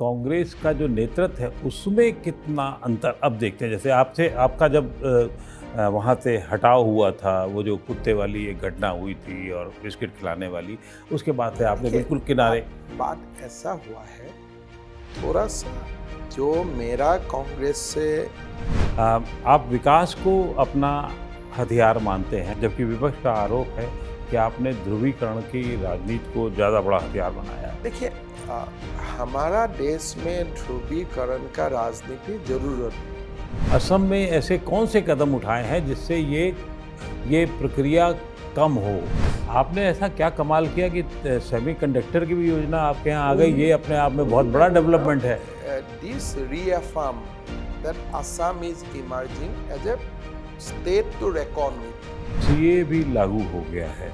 कांग्रेस का जो नेतृत्व है उसमें कितना अंतर अब देखते हैं। जैसे आपसे आपका जब वहाँ से हटाव हुआ था, वो जो कुत्ते वाली एक घटना हुई थी और बिस्किट खिलाने वाली, उसके बाद से आपने देखिए, बिल्कुल किनारे। बात ऐसा हुआ है, थोड़ा-सा जो मेरा कांग्रेस से आप विकास को अपना हथियार मानते हैं, जबकि विपक्ष का आरोप है कि आपने ध्रुवीकरण की राजनीति को ज़्यादा बड़ा हथियार बनाया है। देखिए, अ, हमारा देश में ध्रुवीकरण का राजनीति ज़रूरत है। असम में ऐसे कौन से कदम उठाए हैं जिससे ये प्रक्रिया कम हो? आपने ऐसा क्या कमाल किया कि सेमीकंडक्टर की भी योजना आपके यहाँ आ गई, ये अपने आप में बहुत बड़ा डेवलपमेंट है। This reaffirm that Assam is emerging as a state to reckon with. CA भी लागू हो गया है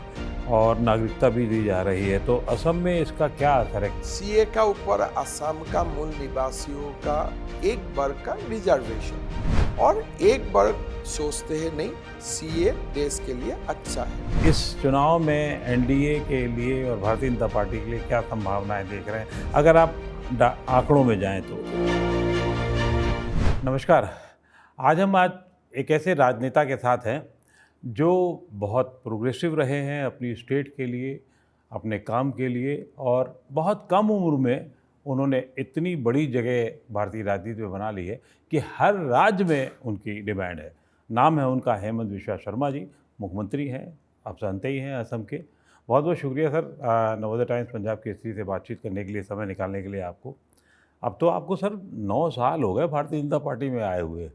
और नागरिकता भी दी जा रही है, तो असम में इसका क्या असर है? सीए का ऊपर असम का मूल निवासियों का एक वर्ग का रिजर्वेशन, और एक वर्ग सोचते हैं नहीं, सीए देश के लिए अच्छा है। इस चुनाव में एनडीए के लिए और भारतीय जनता पार्टी के लिए क्या संभावनाएं देख रहे हैं, अगर आप आंकड़ों में जाएं तो? नमस्कार। आज एक ऐसे राजनेता के साथ हैं जो बहुत प्रोग्रेसिव रहे हैं अपनी स्टेट के लिए, अपने काम के लिए, और बहुत कम उम्र में उन्होंने इतनी बड़ी जगह भारतीय राजनीति में बना ली है कि हर राज्य में उनकी डिमांड है। नाम है उनका हेमंत बिस्वा शर्मा जी, मुख्यमंत्री हैं, आप जानते ही हैं असम के। बहुत बहुत शुक्रिया सर, नवोदय टाइम्स पंजाब केसरी से बातचीत करने के लिए, समय निकालने के लिए आपको। अब तो आपको सर 9 साल हो गए भारतीय जनता पार्टी में आए हुए।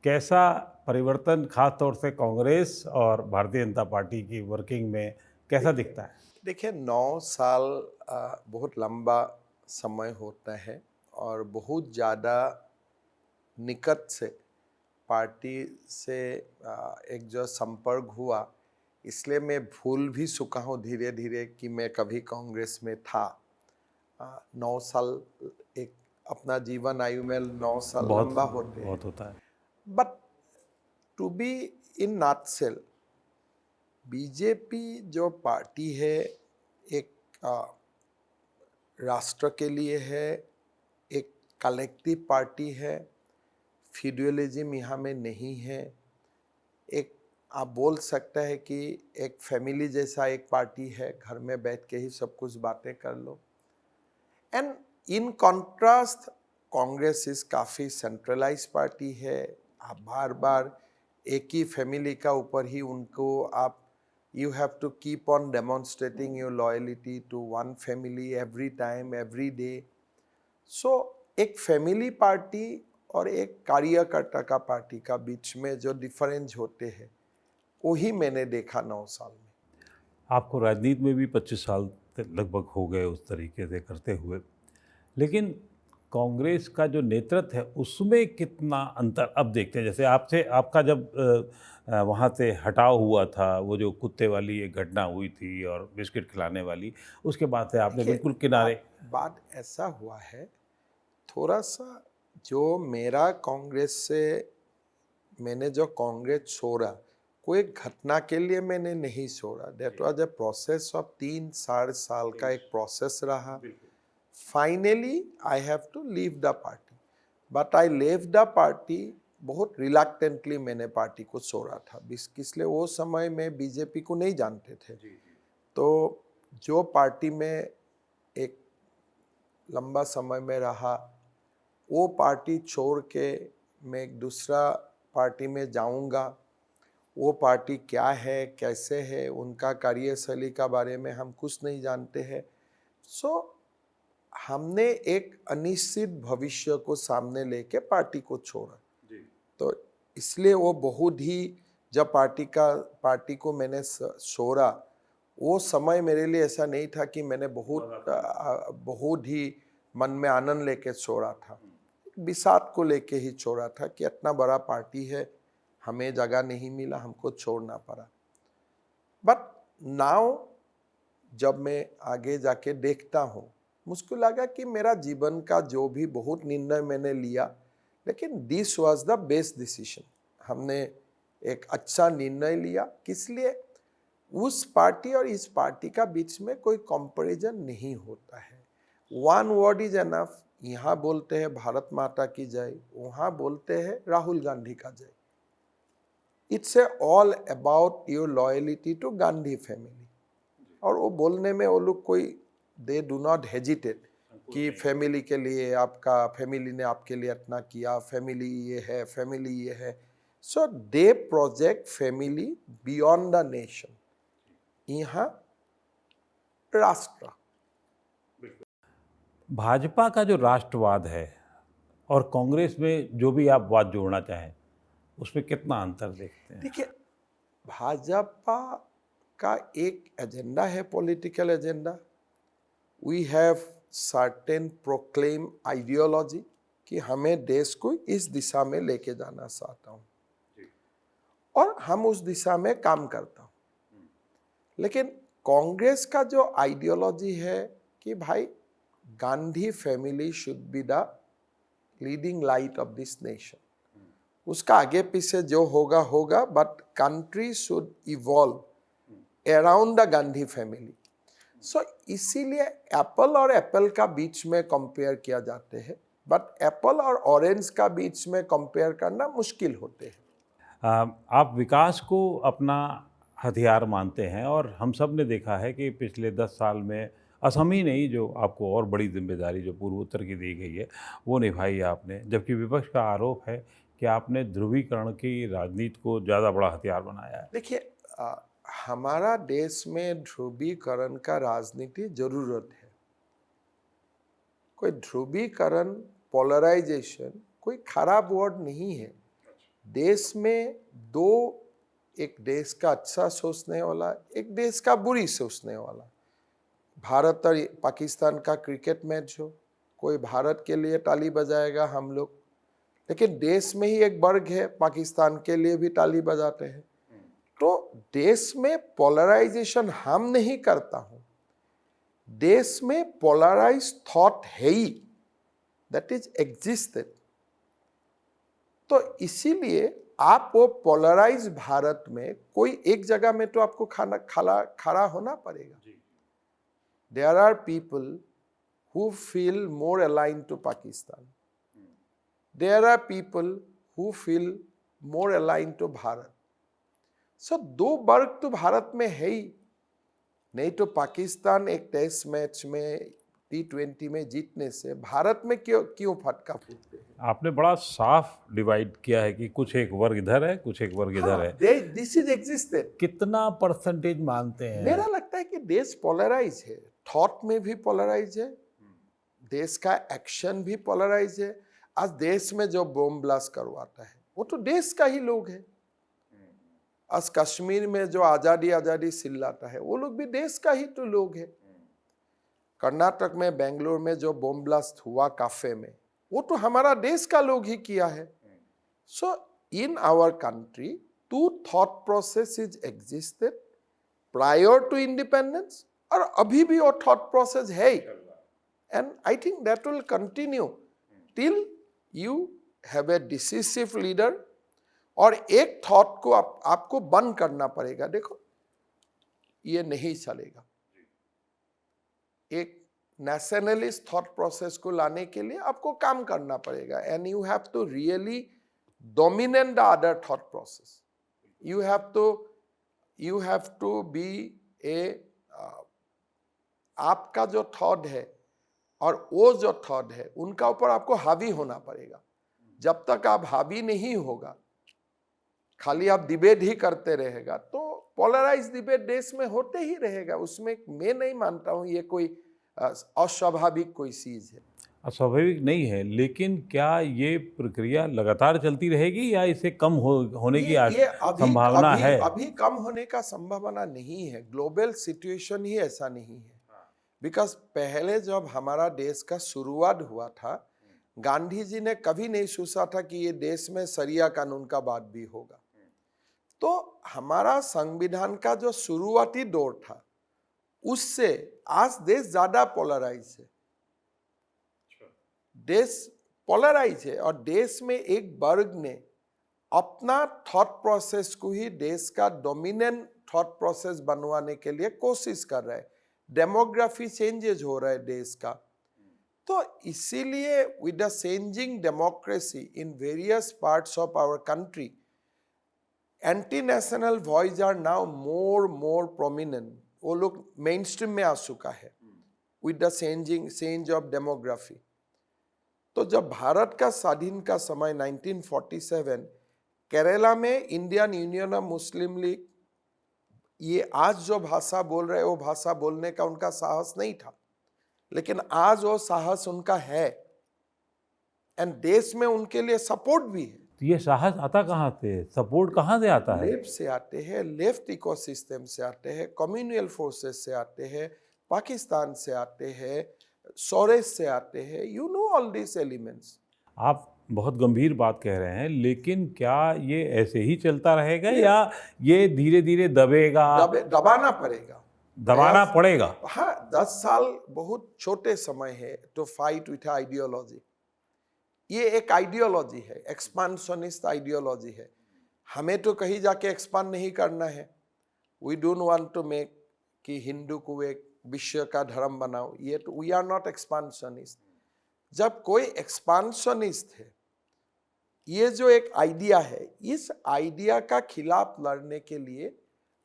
कैसा परिवर्तन खास तौर से कांग्रेस और भारतीय जनता पार्टी की वर्किंग में कैसा दिखता है? देखिए, 9 साल बहुत लंबा समय होता है, और बहुत ज़्यादा निकट से पार्टी से एक जो संपर्क हुआ, इसलिए मैं भूल भी चुका हूँ धीरे धीरे कि मैं कभी कांग्रेस में था। 9 साल एक अपना जीवन आयु में 9 साल बहुत लंबा होते हैं। बहुत होता है। But to be in nutshell, BJP जो पार्टी है, एक राष्ट्र के लिए है, एक कलेक्टिव पार्टी है, फ्यूडलिज्म यहाँ में नहीं है। एक आप बोल सकते हैं कि एक फैमिली जैसा एक पार्टी है, घर में बैठ के ही सब कुछ बातें कर लो। एंड इन कॉन्ट्रास्ट, कांग्रेस इस काफ़ी सेंट्रलाइज पार्टी है। आप बार बार एक ही फैमिली का ऊपर ही उनको आप you have to keep on demonstrating your loyalty to one family every time every day. So एक फैमिली पार्टी और एक कार्यकर्ता का पार्टी का बीच में जो डिफरेंस होते हैं, वही मैंने देखा 9 साल में। आपको राजनीति में भी 25 साल लगभग हो गए उस तरीके से करते हुए, लेकिन कांग्रेस का जो नेतृत्व है उसमें कितना अंतर अब देखते हैं। जैसे आपसे आपका जब वहाँ से हटाव हुआ था, वो जो कुत्ते वाली एक घटना हुई थी और बिस्किट खिलाने वाली, उसके बाद से आपने देखिए, बिल्कुल किनारे। बात ऐसा हुआ है, थोड़ा-सा जो मेरा कांग्रेस से मैंने जो कांग्रेस छोड़ा, कोई घटना के लिए मैंने नहीं छोड़ा। That was a process of 3-4 साल का एक प्रोसेस रहा। Finally I have to leave the party, but I leave the party बहुत रिलक्टेंटली। मैंने पार्टी को छोड़ा था, इसलिए वो समय में बीजेपी को नहीं जानते थे। तो जो पार्टी में एक लंबा समय में रहा, वो पार्टी छोड़ के मैं एक दूसरा पार्टी में जाऊंगा। वो पार्टी क्या है, कैसे है, उनका कार्यशैली का बारे में हम कुछ नहीं जानते हैं। सो हमने एक अनिश्चित भविष्य को सामने लेके पार्टी को छोड़ा। तो इसलिए वो बहुत ही, जब पार्टी को मैंने छोड़ा, वो समय मेरे लिए ऐसा नहीं था कि मैंने बहुत ही मन में आनंद लेके छोड़ा था। विषाद को लेके ही छोड़ा था कि इतना बड़ा पार्टी है, हमें जगह नहीं मिला, हमको छोड़ना पड़ा। बट नाउ जब मैं आगे जाके देखता हूँ, मुझको लगा कि मेरा जीवन का जो भी बहुत निर्णय मैंने लिया, लेकिन this was the best decision. हमने एक अच्छा निर्णय लिया, किस लिए? उस पार्टी और इस पार्टी का बीच में कोई कंपैरिजन नहीं होता है। One word is enough. यहाँ बोलते हैं भारत माता की जय, वहाँ बोलते हैं राहुल गांधी का जय। It's a all about your loyalty to Gandhi family. और वो बोलने में वो लोग कोई दे डू नॉट हेजिटेट कि फैमिली के लिए, आपका फैमिली ने आपके लिए इतना किया, फैमिली ये है, फैमिली ये है। So they project family beyond the nation. यहाँ राष्ट्र, भाजपा का जो राष्ट्रवाद है और कांग्रेस में जो भी आप बात जोड़ना चाहें, उसमें कितना अंतर देखते हैं? देखिए, भाजपा का एक एजेंडा है, political agenda. We have certain proclaim ideology कि हमें देश को इस दिशा में लेके जाना चाहता हूँ और हम उस दिशा में काम करता हूँ। लेकिन कांग्रेस का जो आइडियोलॉजी है कि भाई Gandhi family should be the leading light of this nation, उसका आगे पीछे जो होगा होगा, but country should evolve around the Gandhi family. So इसीलिए एप्पल और एप्पल का बीच में कंपेयर किया जाते हैं, बट एप्पल और ऑरेंज का बीच में कंपेयर करना मुश्किल होते हैं। आप विकास को अपना हथियार मानते हैं और हम सब ने देखा है कि पिछले 10 साल में असम ही नहीं, जो आपको और बड़ी जिम्मेदारी जो पूर्वोत्तर की दी गई है वो निभाई आपने, जबकि विपक्ष का आरोप है कि आपने ध्रुवीकरण की राजनीति को ज़्यादा बड़ा हथियार बनाया है। देखिए, हमारा देश में ध्रुवीकरण का राजनीति जरूरत है। कोई ध्रुवीकरण, पोलराइजेशन कोई खराब वर्ड नहीं है। देश में दो, एक देश का अच्छा सोचने वाला, एक देश का बुरी सोचने वाला। भारत और पाकिस्तान का क्रिकेट मैच हो, कोई भारत के लिए ताली बजाएगा हम लोग, लेकिन देश में ही एक वर्ग है पाकिस्तान के लिए भी ताली बजाते हैं। तो देश में पोलराइजेशन हम नहीं करता हूं, देश में पोलराइज थॉट है ही, दैट इज एग्जिस्टेड। तो इसीलिए आप वो पोलराइज भारत में कोई एक जगह में तो आपको खड़ा होना पड़ेगा। There are people who feel more aligned to Pakistan. There are people who feel more aligned to Bharat. So दो वर्ग तो भारत में है ही नहीं। तो पाकिस्तान एक टेस्ट मैच में T20 में जीतने से भारत में क्यों फटका फूटते हैं? आपने बड़ा साफ डिवाइड किया है कि कुछ एक वर्ग इधर है, कुछ एक वर्ग इधर है। This is existed. कितना परसेंटेज मानते हैं? मेरा लगता है कि देश पोलराइज है, थॉट में भी पोलराइज है, देश का एक्शन भी पोलराइज है। आज देश में जो बॉम्ब ब्लास्ट करवाता है वो तो देश का ही लोग है। आज कश्मीर में जो आजादी आजादी चिल्लाता है वो लोग भी देश का ही तो लोग है। कर्नाटक में, बेंगलोर में जो बॉम्ब ब्लास्ट हुआ काफे में, वो तो हमारा देश का लोग ही किया है। So in our country two thought process is existed prior to independence, और अभी भी वो थॉट प्रोसेस है। And I think that will continue till you have a decisive leader। और एक थॉट को आपको बंद करना पड़ेगा। देखो, ये नहीं चलेगा। एक नेशनलिस्ट थॉट प्रोसेस को लाने के लिए आपको काम करना पड़ेगा। And you have to really dominate the other thought process. You have to be a, आपका जो थॉट है और वो जो थॉट है उनका ऊपर आपको हावी होना पड़ेगा। जब तक आप हावी नहीं होगा, खाली आप डिबेट ही करते रहेगा, तो पोलराइज डिबेट देश में होते ही रहेगा। उसमें मैं नहीं मानता हूं ये कोई अस्वाभाविक कोई चीज है। अस्वाभाविक नहीं है, लेकिन क्या ये प्रक्रिया लगातार चलती रहेगी या इसे कम होने की संभावना है? अभी कम होने का संभावना नहीं है। ग्लोबल सिचुएशन ही ऐसा नहीं है। बिकॉज पहले जब हमारा देश का शुरुआत हुआ था, गांधी जी ने कभी नहीं सोचा था कि ये देश में शरिया कानून का बात भी होगा। तो हमारा संविधान का जो शुरुआती दौर था, उससे आज देश ज्यादा पोलराइज है। देश पोलराइज है और देश में एक वर्ग ने अपना थॉट प्रोसेस को ही देश का डोमिनेंट थॉट प्रोसेस बनवाने के लिए कोशिश कर रहा है। डेमोग्राफी चेंजेज हो रहा है देश का। तो इसीलिए with the changing democracy in various parts of our country, anti national voice are now more prominent. वो लोग मेन स्ट्रीम में आ चुका है with the change of demography. तो जब भारत का स्वाधीन का समय 1947, केरला में Indian union of Muslim league, ये आज जो भाषा बोल रहे वो भाषा बोलने का उनका साहस नहीं था, लेकिन आज वो साहस उनका है, एंड देश में उनके लिए सपोर्ट भी है। तो ये साहस आता कहाँ से, सपोर्ट कहाँ से आता है? लेफ्ट से आते हैं, लेफ्ट इकोसिस्टम से आते हैं, कम्युनल फोर्सेस से आते हैं, पाकिस्तान से आते हैं, स्वराज से आते हैं, you know all this elements. आप बहुत गंभीर बात कह रहे हैं, लेकिन क्या ये ऐसे ही चलता रहेगा या ये धीरे धीरे दबेगा? दबाना पड़ेगा, दबाना पड़ेगा। हाँ, 10 साल बहुत छोटे समय है टू फाइट विथ आइडियोलॉजी। ये एक आइडियोलॉजी है, एक्सपांशनिस्ट आइडियोलॉजी है। हमें तो कहीं जाके एक्सपांड नहीं करना है। We don't want to make कि हिंदू को एक विश्व का धर्म बनाओ, ये तो वी आर नॉट एक्सपांशनिस्ट। जब कोई एक्सपांशनिस्ट है, ये जो एक आइडिया है, इस आइडिया का खिलाफ लड़ने के लिए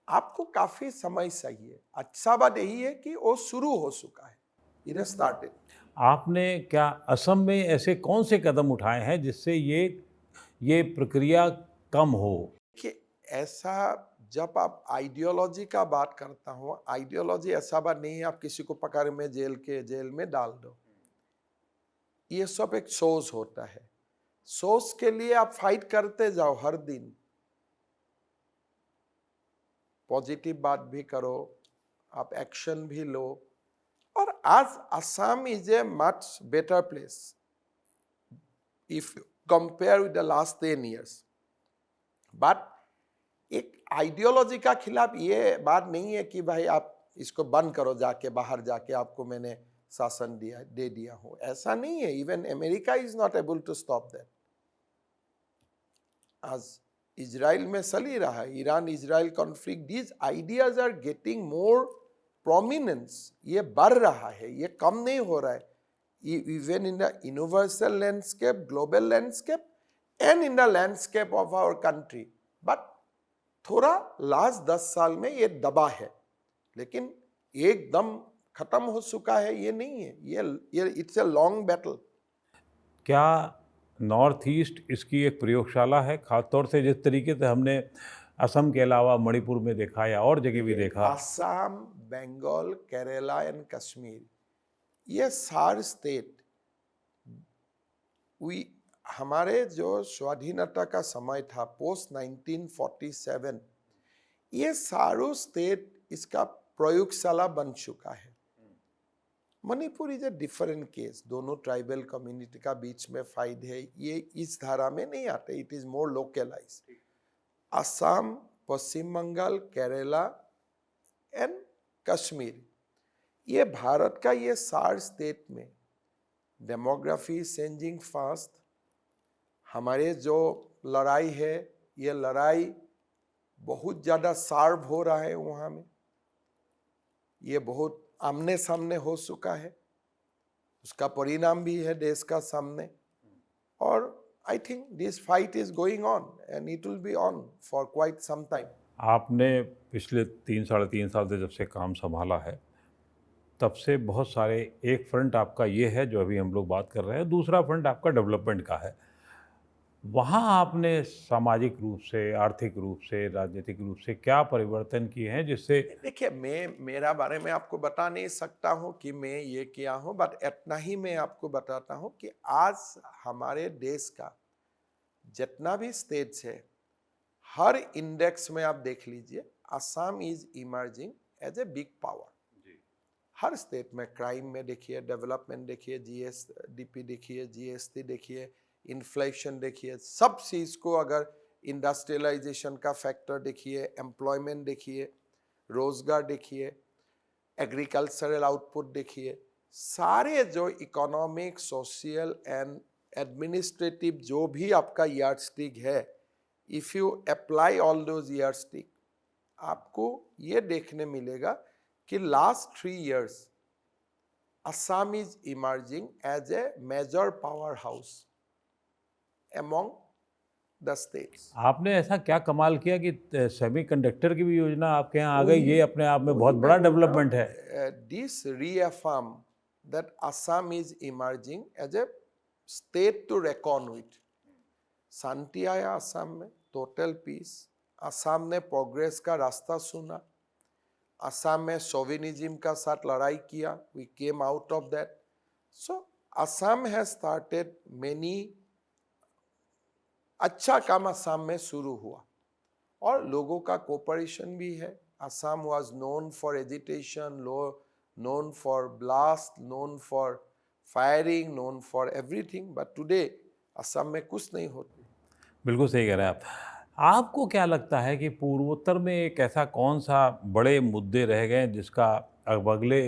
आपको काफी समय चाहिए। अच्छा बात यही है कि वो शुरू हो चुका है, इट स्टार्टेड। आपने क्या असम में ऐसे कौन से कदम उठाए हैं जिससे ये प्रक्रिया कम हो? कि ऐसा जब आप आइडियोलॉजी का बात करता हूँ, आइडियोलॉजी ऐसा बात नहीं है आप किसी को पकड़ में जेल में डाल दो। ये सब एक सोच होता है। सोच के लिए आप फाइट करते जाओ हर दिन, पॉजिटिव बात भी करो, आप एक्शन भी लो। और आज Assam is a much better place if you compare with the last 10 years। But एक आइडियोलॉजी का खिलाफ ये बात नहीं है कि भाई आप इसको बंद करो, जाके बाहर जाके आपको मैंने शासन दे दिया हो, ऐसा नहीं है। Even America is not able to stop that. आज इजराइल में चल ही रहा है, Iran Israel conflict, these ideas are getting more prominence. ये बढ़ रहा है, ये कम नहीं हो रहा है। Even in the universal landscape, global landscape and in the landscape of our country. But थोड़ा लास्ट 10 साल में ये दबा है, लेकिन एकदम खत्म हो चुका है ये नहीं है। ये इट्स ए लॉन्ग बैटल। क्या नॉर्थ ईस्ट इसकी एक प्रयोगशाला है, खासतौर से जिस तरीके से हमने असम के अलावा मणिपुर में देखा या और जगह भी देखा? असम, बंगाल, केरला एंड कश्मीर, ये 4 स्टेट हमारे जो स्वाधीनता का समय था पोस्ट 1947, ये सारों स्टेट इसका प्रयोगशाला बन चुका है। Manipur is a different case, दोनों ट्राइबल कम्युनिटी का बीच में फाइट है, ये इस धारा में नहीं आते, it is more localize. Assam, Paschim Bengal, Kerala and Kashmir, ये भारत का ये 4 स्टेट में डेमोग्राफी चेंजिंग फास्ट। हमारे जो लड़ाई है, ये लड़ाई बहुत ज़्यादा शार्प हो रहा है वहाँ में, ये बहुत आमने सामने हो चुका है, उसका परिणाम भी है देश का सामने। और I think this fight is going on and it will be on for quite some time. आपने पिछले 3 साढ़े 3 साल से जब से काम संभाला है, तब से बहुत सारे, एक फ्रंट आपका ये है जो अभी हम लोग बात कर रहे हैं, दूसरा फ्रंट आपका डेवलपमेंट का है। वहाँ आपने सामाजिक रूप से, आर्थिक रूप से, राजनीतिक रूप से क्या परिवर्तन किए हैं जिससे? देखिए, मेरा बारे में आपको बता नहीं सकता हूँ कि मैं ये किया हूँ, बट इतना ही मैं आपको बताता हूँ कि आज हमारे देश का जितना भी स्टेट्स है, हर इंडेक्स में आप देख लीजिए, Assam is emerging as a big power. हर स्टेट में क्राइम में देखिए, डेवलपमेंट देखिए, जीएसडीपी देखिए, जीएसटी देखिए, इन्फ्लेशन देखिए, सब चीज को अगर इंडस्ट्रियलाइजेशन का फैक्टर देखिए, एम्प्लॉयमेंट देखिए, रोजगार देखिए, एग्रीकल्चरल आउटपुट देखिए, सारे जो इकोनॉमिक, सोशल एंड एडमिनिस्ट्रेटिव जो भी आपका यार्डस्टिक है, if you apply all those yardstick, आपको ये देखने मिलेगा कि last 3 years Assam is emerging as a major powerhouse among the states. आपने ऐसा क्या कमाल किया कि सेमीकंडक्टर की भी योजना आपके यहाँ आ गई? ये अपने आप में बहुत बड़ा डेवलपमेंट है। This reaffirm that Assam is emerging as a state to reckon with. शांति आया असम में, टोटल पीस। असम ने प्रोग्रेस का रास्ता सुना। असम में सोविनिज्म का साथ लड़ाई किया। We came out of that. So Assam has started many, अच्छा काम असम में शुरू हुआ और लोगों का कोऑपरेशन भी है। Assam was known for agitation, known for blast, known for firing, known for everything, but today Assam में कुछ नहीं होता। बिल्कुल सही कह रहे हैं आप। आपको क्या लगता है कि पूर्वोत्तर में एक ऐसा कौन सा बड़े मुद्दे रह गए हैं जिसका अब अगले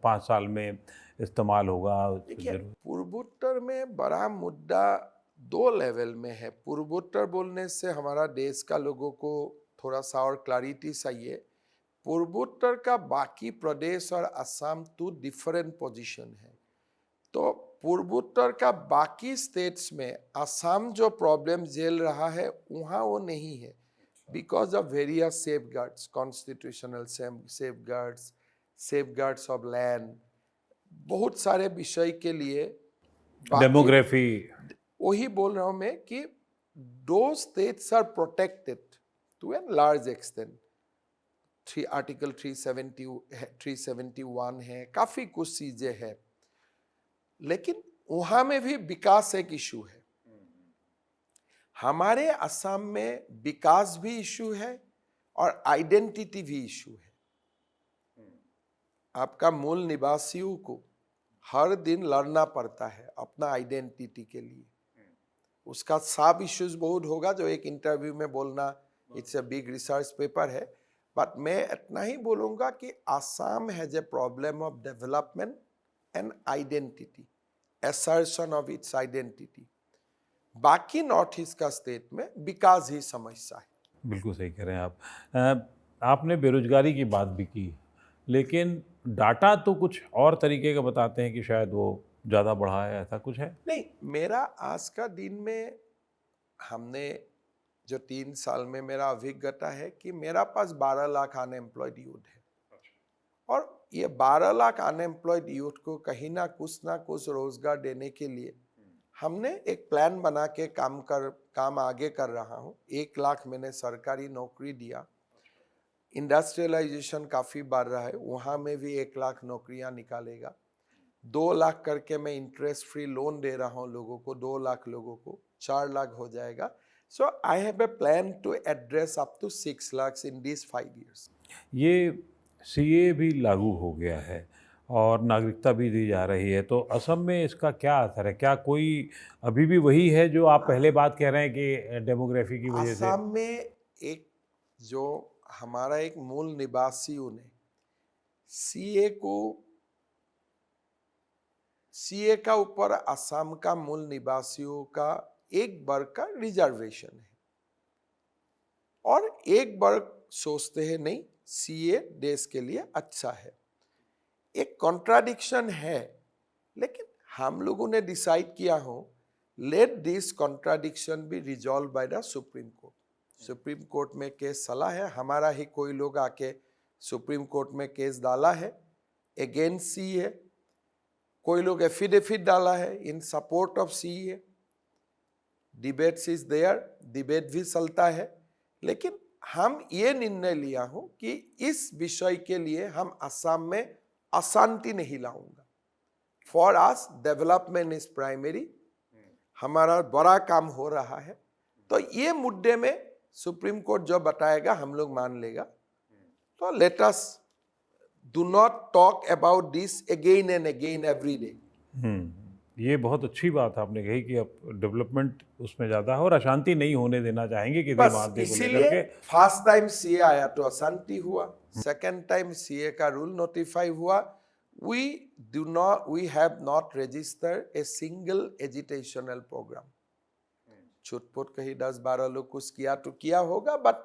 5 साल में इस्तेमाल होगा? देखिए, पूर्वोत्तर में बड़ा मुद्दा 2 लेवल में है। पूर्वोत्तर बोलने से हमारा देश का लोगों को थोड़ा सा और क्लैरिटी चाहिए। पूर्वोत्तर का बाकी प्रदेश और असम 2 डिफरेंट पोजीशन है। तो पूर्वोत्तर का बाकी स्टेट्स में असम जो प्रॉब्लम झेल रहा है वहाँ वो नहीं है, because of various safeguards, constitutional safeguards of land, बहुत सारे विषय के लिए। डेमोग्राफी, वही बोल रहा हूँ मैं कि 2 states are protected to a large extent. Article 371 है, काफी कुछ चीजें हैं, लेकिन वहां में भी विकास एक इशू है। हमारे असम में विकास भी इशू है और आइडेंटिटी भी इशू है। आपका मूल निवासियों को हर दिन लड़ना पड़ता है अपना आइडेंटिटी के लिए। उसका सब इश्यूज बहुत होगा जो एक इंटरव्यू में बोलना, it's a big research paper है, बट मैं इतना ही बोलूँगा कि Assam has a problem of development and identity, assertion of its identity. बाकी नॉर्थ ईस्ट का स्टेट में विकास ही समस्या है। बिल्कुल सही कह रहे हैं आप। आपने बेरोजगारी की बात भी की, लेकिन डाटा तो कुछ और तरीके का बताते हैं कि शायद वो ज़्यादा बढ़ा है, ऐसा कुछ है? नहीं, मेरा आज का दिन में हमने जो 3 साल में मेरा अभिज्ञता है कि मेरा पास 12 लाख अनएम्प्लॉयड यूथ है। और ये 12 लाख अनएम्प्लॉयड यूथ को कहीं ना कुछ रोजगार देने के लिए हमने एक प्लान बना के काम आगे कर रहा हूँ। 1 लाख मैंने सरकारी नौकरी दिया। इंडस्ट्रियलाइजेशन काफ़ी बढ़ रहा है, वहाँ में भी 1 लाख नौकरियाँ निकालेगा। 2 लाख करके मैं इंटरेस्ट फ्री लोन दे रहा हूँ लोगों को, 2 लाख लोगों को 4 लाख हो जाएगा। So I have a plan to address up to 6 lakh in this 5 years। ये सीए भी लागू हो गया है और नागरिकता भी दी जा रही है, तो असम में इसका क्या असर है? क्या कोई अभी भी वही है जो आप पहले बात कह रहे हैं कि डेमोग्राफी की वजह से? असम में एक जो हमारा एक मूल निवासियों ने सीए का ऊपर असम का मूल निवासियों का एक वर्ग का रिजर्वेशन है, और एक वर्ग सोचते हैं नहीं, सीए देश के लिए अच्छा है। एक कॉन्ट्राडिक्शन है, लेकिन हम लोगों ने डिसाइड किया हो, let this contradiction be resolve by the supreme court. Supreme court में केस चला है, हमारा ही कोई लोग आके सुप्रीम कोर्ट में केस डाला है अगेंस्ट सीए, कोई लोग एफिडेविट डाला है in support of CAA. Debates is there, debate भी चलता है, लेकिन हम ये निर्णय लिया हूं कि इस विषय के लिए हम असम में अशांति नहीं लाऊंगा। For us development is primary, हमारा बड़ा काम हो रहा है, तो ये मुद्दे में सुप्रीम कोर्ट जो बताएगा हम लोग मान लेगा। तो let us do not talk about this again and again every day. ये बहुत अच्छी बात आपने कही कि अब डेवलपमेंट उसमें ज़्यादा है और अशांति नहीं होने देना चाहेंगे किसी बस मामले को लेकर इसीलिए के। फर्स्ट टाइम सीए आया तो अशांति हुआ, सेकंड टाइम सीए का रूल नोटिफाई हुआ। we have not registered a single agitational program। छुटपुट कहीं 10-12 लोग कुछ किया तो किया होगा, बट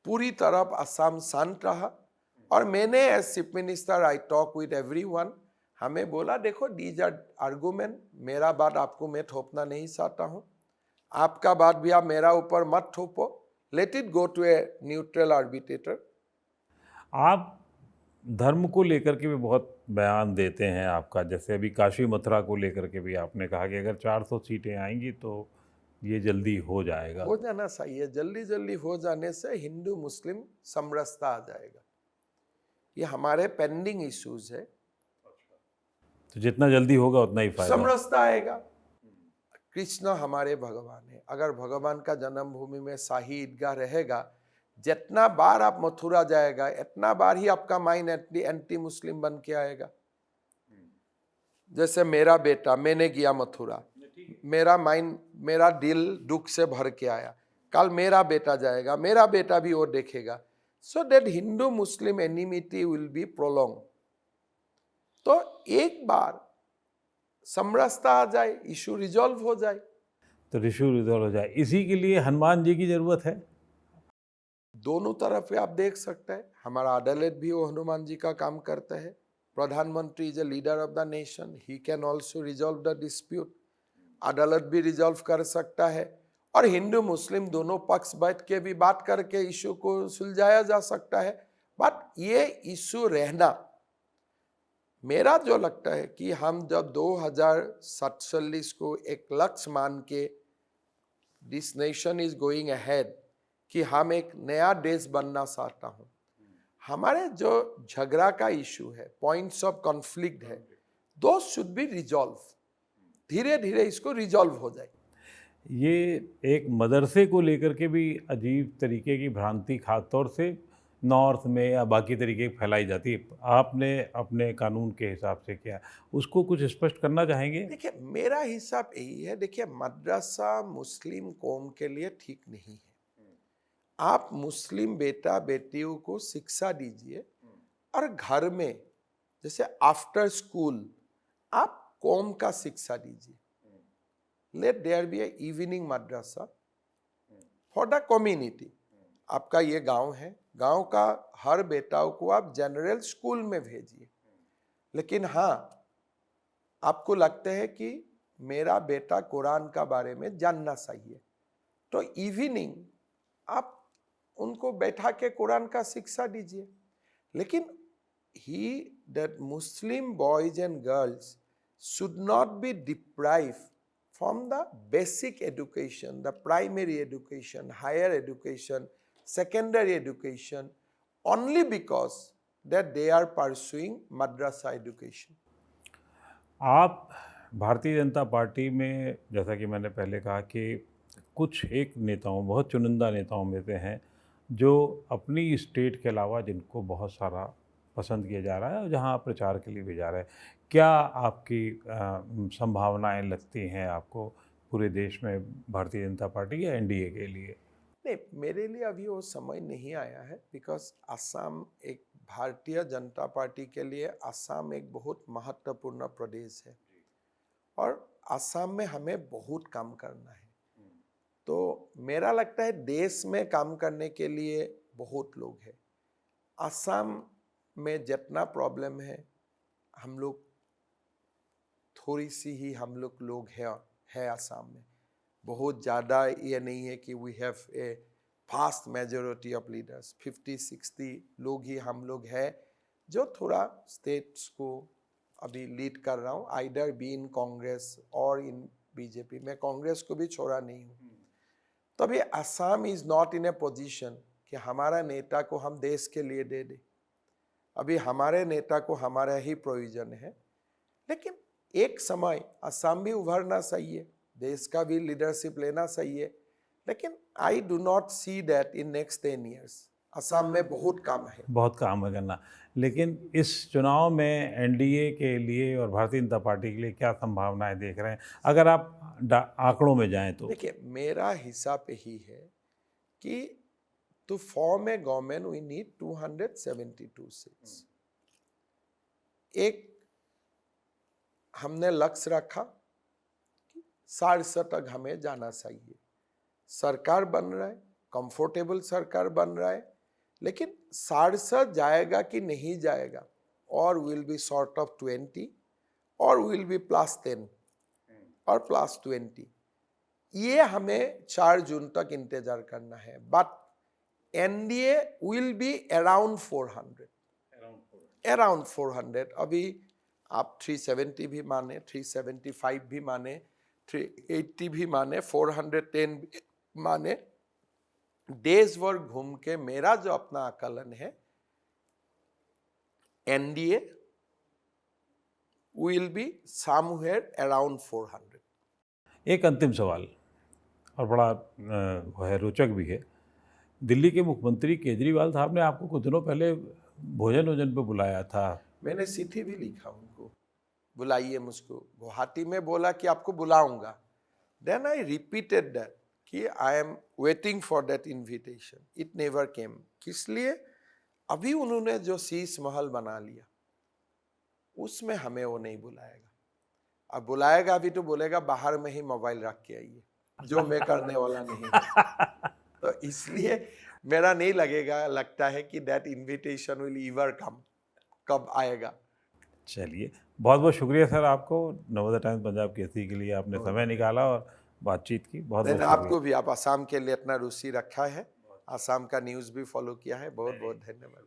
पूरी तरफ असम शांत रहा। और मैंने as chief minister I talk with everyone. हमें बोला देखो दीज आर आर्गूमेंट, मेरा बात आपको मैं थोपना नहीं चाहता हूँ, आपका बात भी आप मेरा ऊपर मत थोपो, let it go to a neutral arbitrator. आप धर्म को लेकर के भी बहुत बयान देते हैं आपका, जैसे अभी काशी मथुरा को लेकर के भी आपने कहा कि अगर 400 सीटें आएंगी तो ये जल्दी हो जाएगा। हो जाना चाहिए, जल्दी जल्दी हो जाने से हिंदू मुस्लिम समरसता आ जाएगा। ये हमारे पेंडिंग इश्यूज है, तो जितना जल्दी होगा उतना ही फायदा। समरसता आएगा। कृष्ण हमारे भगवान है, अगर भगवान का जन्मभूमि में शाही ईदगाह रहेगा, जितना बार आप मथुरा जाएगा इतना बार ही आपका माइंड एंटी मुस्लिम बन के आएगा। जैसे मेरा बेटा, मैंने गया मथुरा, मेरा माइंड, मेरा दिल दुख से भर के आया, कल मेरा बेटा जाएगा, मेरा बेटा भी वो देखेगा, so that Hindu Muslim enmity will be prolong. तो एक बार समरसता आ जाए, इशू रिजॉल्व हो जाए, तो इशू रिजॉल्व हो जाए, इसी के लिए हनुमान जी की जरूरत है। दोनों तरफ आप देख सकते हैं, हमारा अदालत भी वो हनुमान जी का काम करता है। प्रधानमंत्री is a leader of the nation, he can also resolve the dispute, अदालत भी रिजॉल्व कर सकता है, और हिंदू मुस्लिम दोनों पक्ष बैठ के भी बात करके इशू को सुलझाया जा सकता है। बट ये इशू रहना, मेरा जो लगता है कि हम जब 2047 को एक लक्ष्य मान के this nation is going ahead कि हम एक नया देश बनना चाहता हूं, हमारे जो झगड़ा का इशू है, पॉइंट्स ऑफ कॉन्फ्लिक्ट है, दो शुड बी रिजॉल्व, धीरे धीरे इसको रिजॉल्व हो जाए। ये एक मदरसे को लेकर के भी अजीब तरीके की भ्रांति खासतौर से नॉर्थ में या बाकी तरीके की फैलाई जाती है, आपने अपने कानून के हिसाब से किया, उसको कुछ स्पष्ट करना चाहेंगे? देखिए, मेरा हिसाब यही है, देखिए मदरसा मुस्लिम कौम के लिए ठीक नहीं है। आप मुस्लिम बेटा बेटियों को शिक्षा दीजिए, और घर में जैसे आफ्टर स्कूल आप कौम का शिक्षा दीजिए। Let there be a evening madrasa for the community. आपका ये गांव है, गांव का हर बेटाओं को आप जनरल स्कूल में भेजिए, लेकिन हाँ, आपको लगता है कि मेरा बेटा कुरान का बारे में जानना चाहिए, तो इवनिंग आप उनको बैठा के कुरान का शिक्षा दीजिए। लेकिन he that Muslim boys and girls should not be deprived from the basic education, the primary education, higher education, secondary education, only because that they are pursuing madrasa education. आप भारतीय जनता पार्टी में, जैसा कि मैंने पहले कहा कि कुछ एक नेताओं, बहुत चुनिंदा नेताओं में से हैं जो अपनी स्टेट के अलावा जिनको बहुत सारा पसंद किया जा रहा है और जहां आप प्रचार के लिए भी जा रहे हैं, क्या आपकी संभावनाएं लगती हैं आपको पूरे देश में भारतीय जनता पार्टी या एनडीए के लिए? नहीं, मेरे लिए अभी वो समय नहीं आया है, बिकॉज असम एक भारतीय जनता पार्टी के लिए असम एक बहुत महत्वपूर्ण प्रदेश है, और असम में हमें बहुत काम करना है। तो मेरा लगता है देश में काम करने के लिए बहुत लोग हैं। असम में जितना प्रॉब्लम है, हम लोग थोड़ी सी ही हम लोग है असम में, बहुत ज़्यादा ये नहीं है कि we have a vast majority of leaders, 50-60 लोग ही हम लोग हैं जो थोड़ा स्टेट्स को अभी लीड कर रहा हूँ, आइदर बी इन कांग्रेस और इन बीजेपी। मैं कांग्रेस को भी छोड़ा नहीं हूँ। तो अभी Assam is not in A position कि हमारा नेता को हम देश के लिए दे दें। अभी हमारे नेता को हमारा ही प्रयोजन है, लेकिन एक समय असम भी उभरना चाहिए, देश का भी लीडरशिप लेना चाहिए। लेकिन I do not see that in next 10 years। Assam में बहुत काम है, बहुत काम है करना। लेकिन इस चुनाव में एनडीए के लिए और भारतीय जनता पार्टी के लिए क्या संभावनाएं देख रहे हैं, अगर आप आंकड़ों में जाएं तो? देखिए, मेरा हिसाब यही है कि to form a government we need 272 seats. एक हमने लक्ष्य रखा कि 67 तक हमें जाना चाहिए। सरकार बन रहा है, कंफर्टेबल सरकार बन रहा है, लेकिन 67 जाएगा कि नहीं जाएगा, और विल बी शॉर्ट ऑफ 20, और विल बी +10 और +20। ये हमें 4 जून तक इंतजार करना है। But NDA will be around 400, around 400। अभी आप 370 भी माने, 375 भी माने, 380 भी माने, 410 भी माने, देश भर घूम के मेरा जो अपना आकलन है, NDA will be somewhere around 400। एक अंतिम सवाल और बड़ा वो है, रोचक भी है। दिल्ली के मुख्यमंत्री केजरीवाल साहब ने आपको कुछ दिनों पहले भोजन पे बुलाया था। मैंने चिट्ठी भी लिखा उनको, बुलाइए मुझको। गुवाहाटी में बोला कि आपको बुलाऊंगा। देन आई रिपीटेड दैट कि I am waiting for that invitation, it never came. किस लिए? अभी उन्होंने जो शीश महल बना लिया, उसमें हमें वो नहीं बुलाएगा। अब बुलाएगा अभी तो बोलेगा बाहर में ही मोबाइल रख के आइए, जो मैं करने वाला नहीं। तो इसलिए मेरा नहीं लगता है कि that invitation will ever come. कब आएगा? चलिए, बहुत बहुत शुक्रिया सर आपको, नवोदय टाइम्स पंजाब केसरी के लिए आपने समय निकाला और बातचीत की। बहुत बहुत आपको शुक्रिया। भी, आप आसाम के लिए इतना रुचि रखा है, आसाम का न्यूज़ भी फॉलो किया है। बहुत बहुत धन्यवाद।